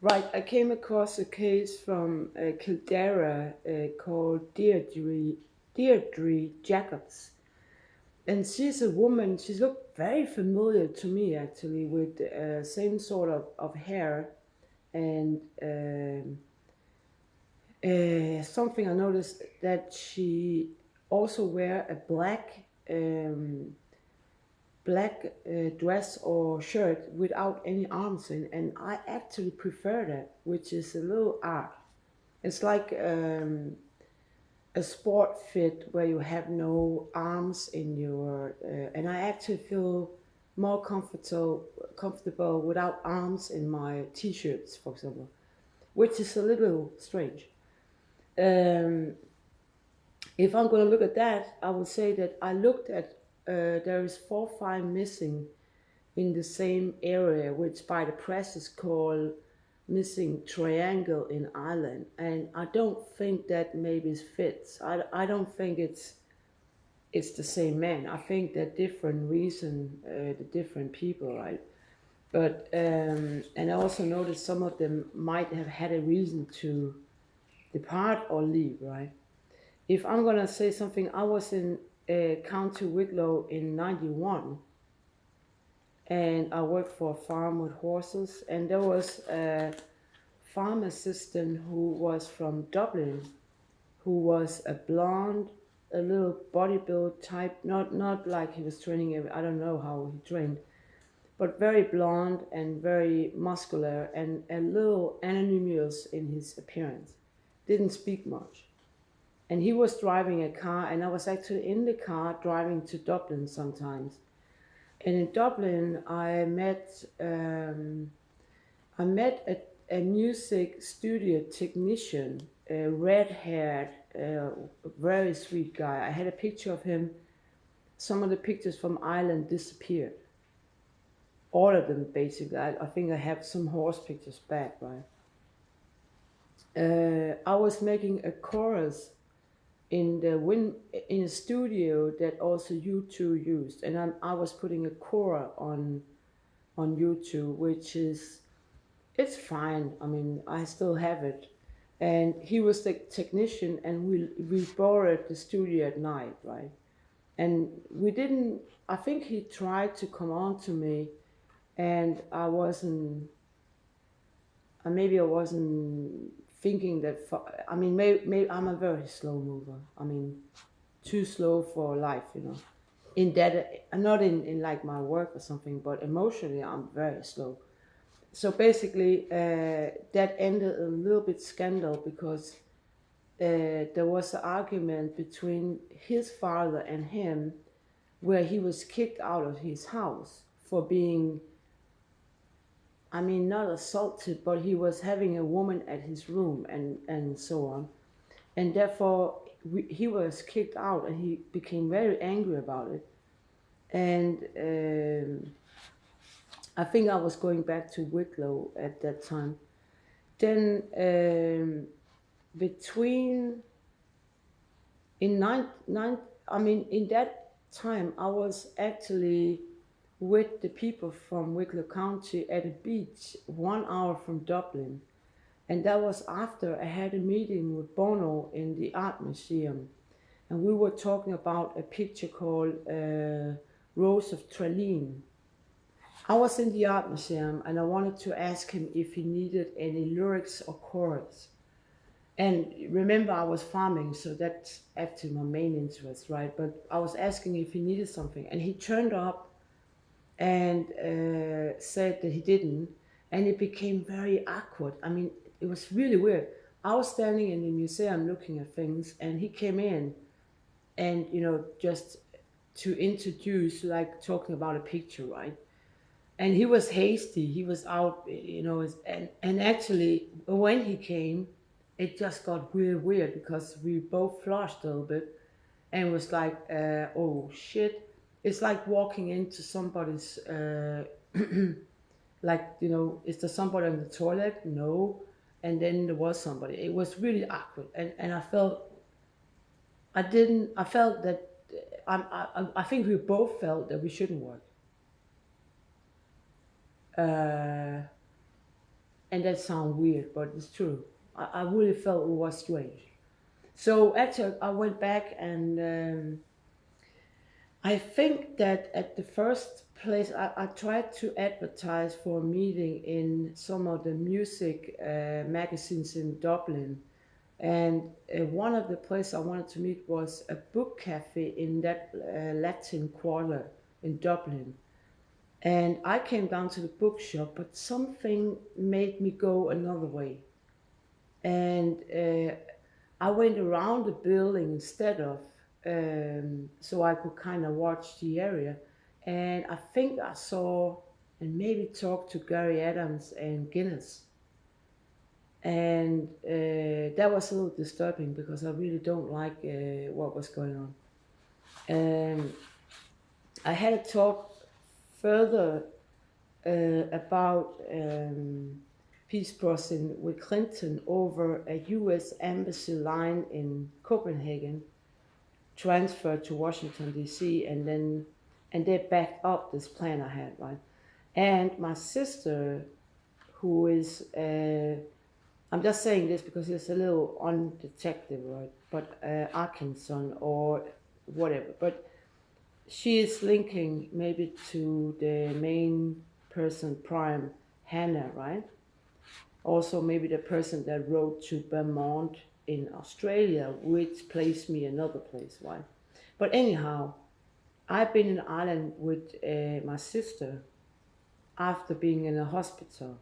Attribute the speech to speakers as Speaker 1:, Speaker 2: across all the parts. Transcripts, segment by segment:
Speaker 1: Right, I came across a case from Kildare called Deirdre Jacobs. And she's a woman, she looked very familiar to me actually, with same sort of hair. And something I noticed that she also wear a black dress or shirt without any arms in, and I actually prefer that, which is a little odd. It's like a sport fit where you have no arms in your, and I actually feel more comfortable without arms in my t-shirts, for example, which is a little strange. Um, if I'm going to look at that, I would say that I looked at there is 4 5 missing in the same area, which by the press is called missing triangle in Ireland. And I don't think that maybe fits. I don't think it's the same man. I think that different reason, the different people, right? But and I also noticed some of them might have had a reason to depart or leave, right? If I'm gonna say something, I was in County Wicklow in '91, and I worked for a farm with horses, and there was a farm assistant who was from Dublin, who was a blonde, a little bodybuild type, not like he was training. I don't know how he trained, but very blonde and very muscular and a little anonymous in his appearance. Didn't speak much. And he was driving a car, and I was actually in the car driving to Dublin sometimes. And in Dublin, I met a music studio technician, a red-haired, very sweet guy. I had a picture of him. Some of the pictures from Ireland disappeared. All of them, basically. I think I have some horse pictures back, right? I was making a chorus in a studio that also U2 used, and I was putting a chorus on YouTube, which is it's fine. I mean, I still have it. And he was the technician, and we borrowed the studio at night, right? And we didn't. I think he tried to come on to me, and I wasn't. Maybe I wasn't thinking that. I mean, maybe I'm a very slow mover. I mean, too slow for life. In that, not in like my work or something, but emotionally, I'm very slow. So basically, that ended a little bit scandal because there was an argument between his father and him, where he was kicked out of his house for being, I mean, not assaulted, but he was having a woman at his room and so on. And therefore, he was kicked out, and he became very angry about it. And I think I was going back to Wicklow at that time. Then between in I mean, in that time I was actually with the people from Wicklow County at a beach 1 hour from Dublin. And that was after I had a meeting with Bono in the art museum. And we were talking about a picture called Rose of Traleen. I was in the art museum, and I wanted to ask him if he needed any lyrics or chorus. And remember, I was farming, so that's actually my main interest, right? But I was asking if he needed something, and he turned up and said that he didn't, and it became very awkward. I mean, it was really weird. I was standing in the museum looking at things, and he came in, and just to introduce, like talking about a picture, right? And he was hasty. He was out, and actually, when he came, it just got really weird because we both flushed a little bit, and was like, oh shit. It's like walking into somebody's, like, is there somebody on the toilet? No. And then there was somebody. It was really awkward. And I felt that, I think we both felt that we shouldn't work. Uh, And that sounds weird, but it's true. I really felt it was strange. So actually, I went back and I think that at the first place, I tried to advertise for a meeting in some of the music magazines in Dublin. And one of the places I wanted to meet was a book cafe in that Latin Quarter in Dublin. And I came down to the bookshop, but something made me go another way. And I went around the building instead of, so I could kind of watch the area. And I think I saw and maybe talked to Gary Adams and Guinness. And that was a little disturbing because I really don't like what was going on. Um, I had a talk further about peace processing with Clinton over a U.S. embassy line in Copenhagen, transferred to Washington D.C., and they backed up this plan I had, right? And my sister, who is I'm just saying this because it's a little undetected, right? But Arkansas or whatever. But she is linking maybe to the main person, Prime Hannah, right? Also, maybe the person that wrote to Vermont in Australia, which placed me another place, right? But anyhow, I've been in Ireland with my sister after being in a hospital,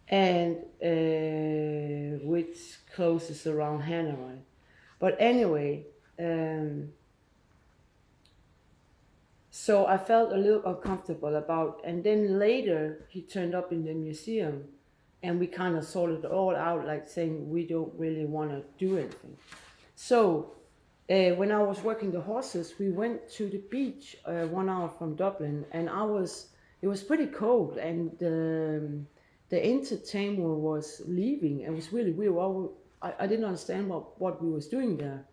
Speaker 1: and which closes around Hannah, right? But anyway, so I felt a little uncomfortable about, and then later he turned up in the museum, and we kind of sorted it all out, like saying we don't really want to do anything. So when I was working the horses, we went to the beach 1 hour from Dublin, and it was pretty cold, and the entertainer was leaving. It was really weird. I didn't understand what we was doing there.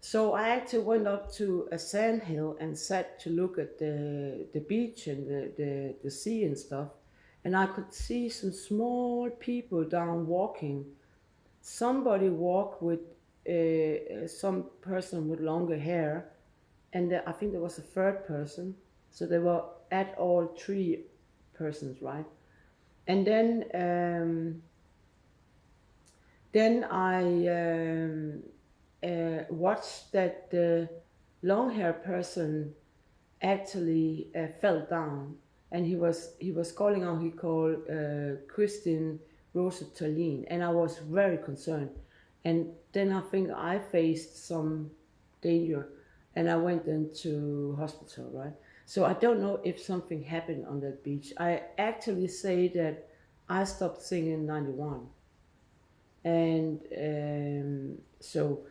Speaker 1: So I actually went up to a sand hill and sat to look at the beach and the sea and stuff. And I could see some small people down walking. Somebody walked with some person with longer hair, and I think there was a third person. So there were at all three persons, right? And then I watched that the long hair person actually fell down, and he was calling out. He called Christine Rosa Tallinn, and I was very concerned. And then I think I faced some danger, and I went into hospital, right? So I don't know if something happened on that beach. I actually say that I stopped singing in 91. And so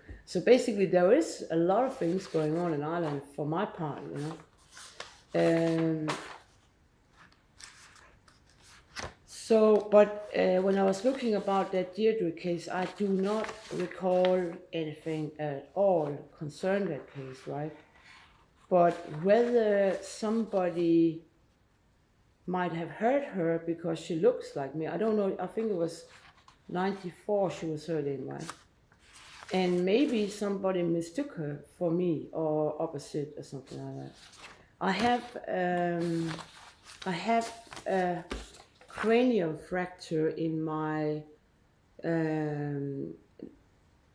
Speaker 1: basically there is a lot of things going on in Ireland for my part, you know. But when I was looking about that Deirdre case, I do not recall anything at all concerning that case, right? But whether somebody might have hurt her because she looks like me, I don't know. I think it was 94 she was hurt in, right? And maybe somebody mistook her for me or opposite or something like that. I have a cranial fracture in my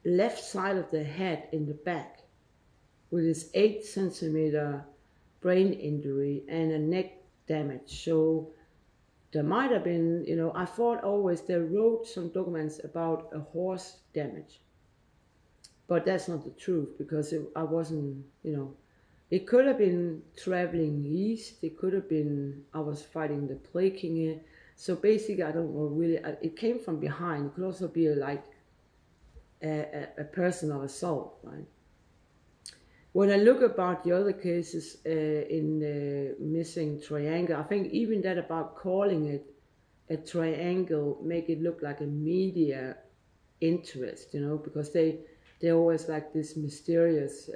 Speaker 1: left side of the head in the back, with this 8 centimeter brain injury and a neck damage. So there might have been, you know, I thought always they wrote some documents about a horse damage. But that's not the truth, because I wasn't, you know, it could have been traveling east, it could have been I was fighting the Blekingegadebanden. So basically, I don't know really, it came from behind. It could also be like a personal assault, right? When I look about the other cases in the missing triangle, I think even that about calling it a triangle make it look like a media interest, you know, because they always like this mysterious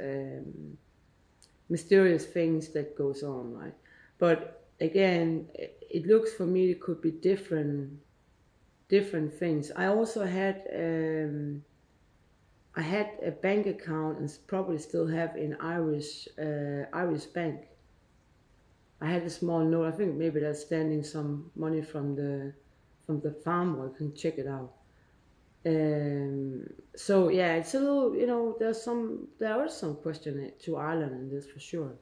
Speaker 1: things that goes on, right? But again, it looks for me it could be different things. I had a bank account and probably still have in Irish bank. I had a small note. I think maybe that's standing some money from the farm. Or you can check it out. So yeah, it's a little, there are some question to Ireland in this for sure.